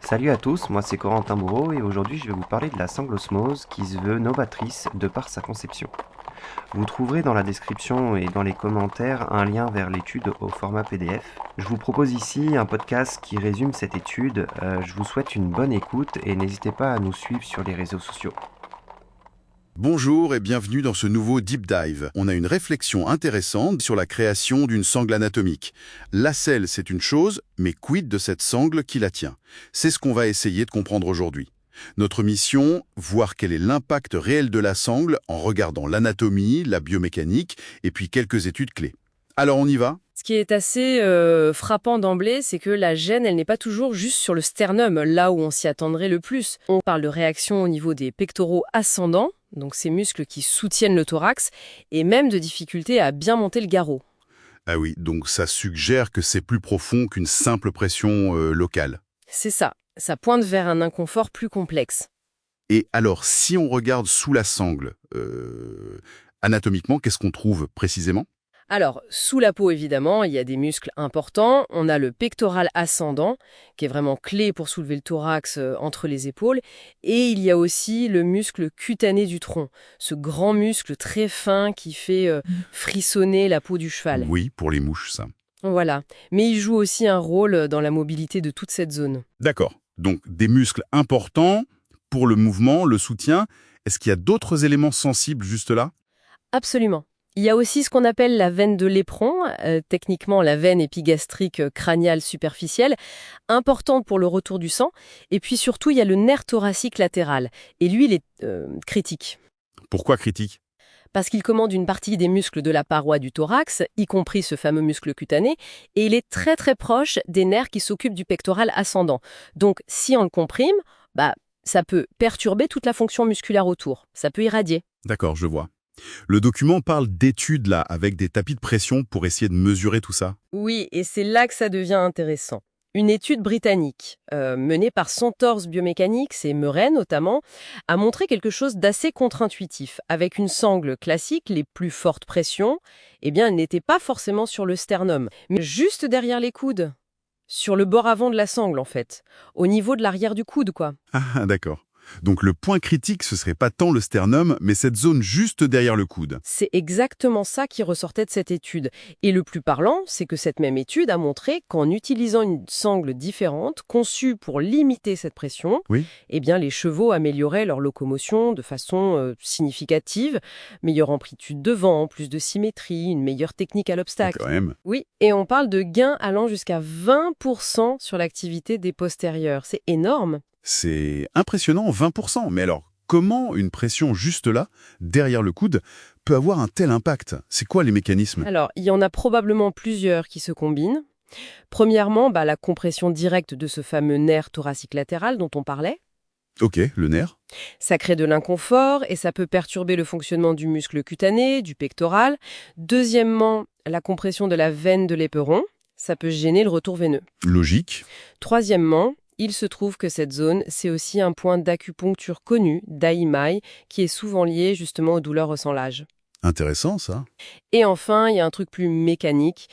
Salut à tous, moi c'est Corentin Bourreau et aujourd'hui je vais vous parler de la sangle osmose qui se veut novatrice de par sa conception. Vous trouverez dans la description et dans les commentaires un lien vers l'étude au format PDF. Je vous propose ici un podcast qui résume cette étude. Je vous souhaite une bonne écoute et n'hésitez pas à nous suivre sur les réseaux sociaux. Bonjour et bienvenue dans ce nouveau Deep Dive. On a une réflexion intéressante sur la création d'une sangle anatomique. La selle, c'est une chose, mais quid de cette sangle qui la tient? C'est ce qu'on va essayer de comprendre aujourd'hui. Notre mission, voir quel est l'impact réel de la sangle en regardant l'anatomie, la biomécanique et puis quelques études clés. Alors on y va? Ce qui est assez frappant d'emblée, c'est que la gêne, elle n'est pas toujours juste sur le sternum, là où on s'y attendrait le plus. On parle de réaction au niveau des pectoraux ascendants, donc ces muscles qui soutiennent le thorax, et même de difficulté à bien monter le garrot. Ah oui, donc ça suggère que c'est plus profond qu'une simple pression locale. C'est ça, ça pointe vers un inconfort plus complexe. Et alors, si on regarde sous la sangle, anatomiquement, qu'est-ce qu'on trouve précisément? Alors, sous la peau, évidemment, il y a des muscles importants. On a le pectoral ascendant, qui est vraiment clé pour soulever le thorax entre les épaules. Et il y a aussi le muscle cutané du tronc, ce grand muscle très fin qui fait frissonner la peau du cheval. Oui, pour les mouches, ça. Voilà. Mais il joue aussi un rôle dans la mobilité de toute cette zone. D'accord. Donc, des muscles importants pour le mouvement, le soutien. Est-ce qu'il y a d'autres éléments sensibles juste là? Absolument. Il y a aussi ce qu'on appelle la veine de l'éperon, techniquement la veine épigastrique crâniale superficielle, importante pour le retour du sang. Et puis surtout, il y a le nerf thoracique latéral. Et lui, il est critique. Pourquoi critique? Parce qu'il commande une partie des muscles de la paroi du thorax, y compris ce fameux muscle cutané, et il est très très proche des nerfs qui s'occupent du pectoral ascendant. Donc si on le comprime, ça peut perturber toute la fonction musculaire autour. Ça peut irradier. D'accord, je vois. Le document parle d'études là, avec des tapis de pression pour essayer de mesurer tout ça. Oui, et c'est là que ça devient intéressant. Une étude britannique, menée par Centaurs Biomécaniques et Murray notamment, a montré quelque chose d'assez contre-intuitif. Avec une sangle classique, les plus fortes pressions, eh bien, elles n'étaient pas forcément sur le sternum, mais juste derrière les coudes. Sur le bord avant de la sangle, en fait. Au niveau de l'arrière du coude, quoi. Ah, d'accord. Donc le point critique, ce serait pas tant le sternum, mais cette zone juste derrière le coude. C'est exactement ça qui ressortait de cette étude. Et le plus parlant, c'est que cette même étude a montré qu'en utilisant une sangle différente, conçue pour limiter cette pression, Oui. eh bien les chevaux amélioraient leur locomotion de façon significative, meilleure amplitude de vent, plus de symétrie, une meilleure technique à l'obstacle. Quand même. Oui, et on parle de gains allant jusqu'à 20% sur l'activité des postérieurs. C'est énorme. C'est impressionnant, 20%. Mais alors, comment une pression juste là, derrière le coude, peut avoir un tel impact? C'est quoi les mécanismes? Alors, il y en a probablement plusieurs qui se combinent. Premièrement, la compression directe de ce fameux nerf thoracique latéral dont on parlait. Ok, le nerf. Ça crée de l'inconfort et ça peut perturber le fonctionnement du muscle cutané, du pectoral. Deuxièmement, la compression de la veine de l'éperon. Ça peut gêner le retour veineux. Logique. Troisièmement, il se trouve que cette zone, c'est aussi un point d'acupuncture connu, d'Aimai, qui est souvent lié justement aux douleurs au sang l'âge. Intéressant, ça. Et enfin, il y a un truc plus mécanique,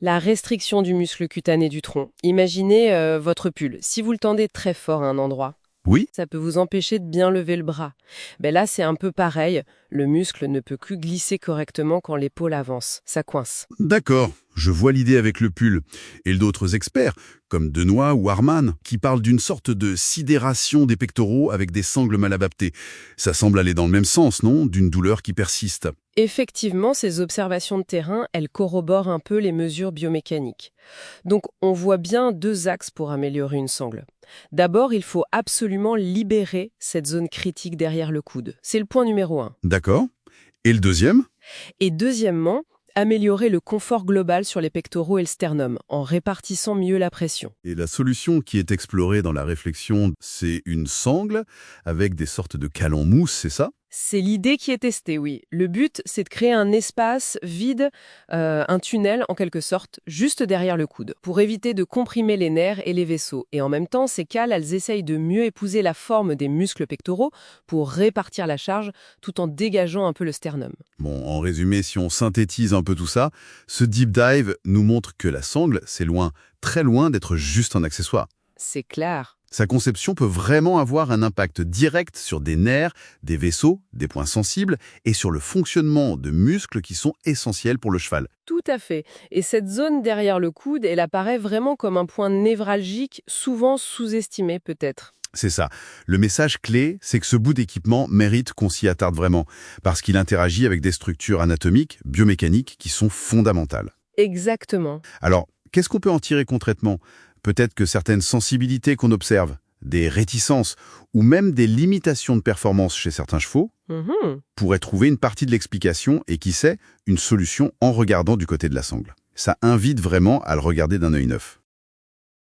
la restriction du muscle cutané du tronc. Imaginez votre pull. Si vous le tendez très fort à un endroit, Oui. ça peut vous empêcher de bien lever le bras. Là, c'est un peu pareil. Le muscle ne peut plus glisser correctement quand l'épaule avance. Ça coince. D'accord, je vois l'idée avec le pull. Et d'autres experts, comme Denoy ou Harman, qui parlent d'une sorte de sidération des pectoraux avec des sangles mal adaptées. Ça semble aller dans le même sens, non? D'une douleur qui persiste. Effectivement, ces observations de terrain, elles corroborent un peu les mesures biomécaniques. Donc, on voit bien deux axes pour améliorer une sangle. D'abord, il faut absolument libérer cette zone critique derrière le coude. C'est le point numéro 1. D'accord. Et le deuxième? Et deuxièmement, améliorer le confort global sur les pectoraux et le sternum, en répartissant mieux la pression. Et la solution qui est explorée dans la réflexion, c'est une sangle avec des sortes de cales en mousse, c'est ça? C'est l'idée qui est testée, oui. Le but, c'est de créer un espace vide, un tunnel en quelque sorte, juste derrière le coude, pour éviter de comprimer les nerfs et les vaisseaux. Et en même temps, ces cales, elles essayent de mieux épouser la forme des muscles pectoraux pour répartir la charge tout en dégageant un peu le sternum. Bon, en résumé, si on synthétise un peu tout ça, ce deep dive nous montre que la sangle, c'est loin, très loin d'être juste un accessoire. C'est clair. Sa conception peut vraiment avoir un impact direct sur des nerfs, des vaisseaux, des points sensibles et sur le fonctionnement de muscles qui sont essentiels pour le cheval. Tout à fait. Et cette zone derrière le coude, elle apparaît vraiment comme un point névralgique, souvent sous-estimé peut-être. C'est ça. Le message clé, c'est que ce bout d'équipement mérite qu'on s'y attarde vraiment, parce qu'il interagit avec des structures anatomiques, biomécaniques, qui sont fondamentales. Exactement. Alors, qu'est-ce qu'on peut en tirer concrètement? Peut-être que certaines sensibilités qu'on observe, des réticences ou même des limitations de performance chez certains chevaux, Mhm. pourraient trouver une partie de l'explication et, qui sait, une solution en regardant du côté de la sangle. Ça invite vraiment à le regarder d'un œil neuf.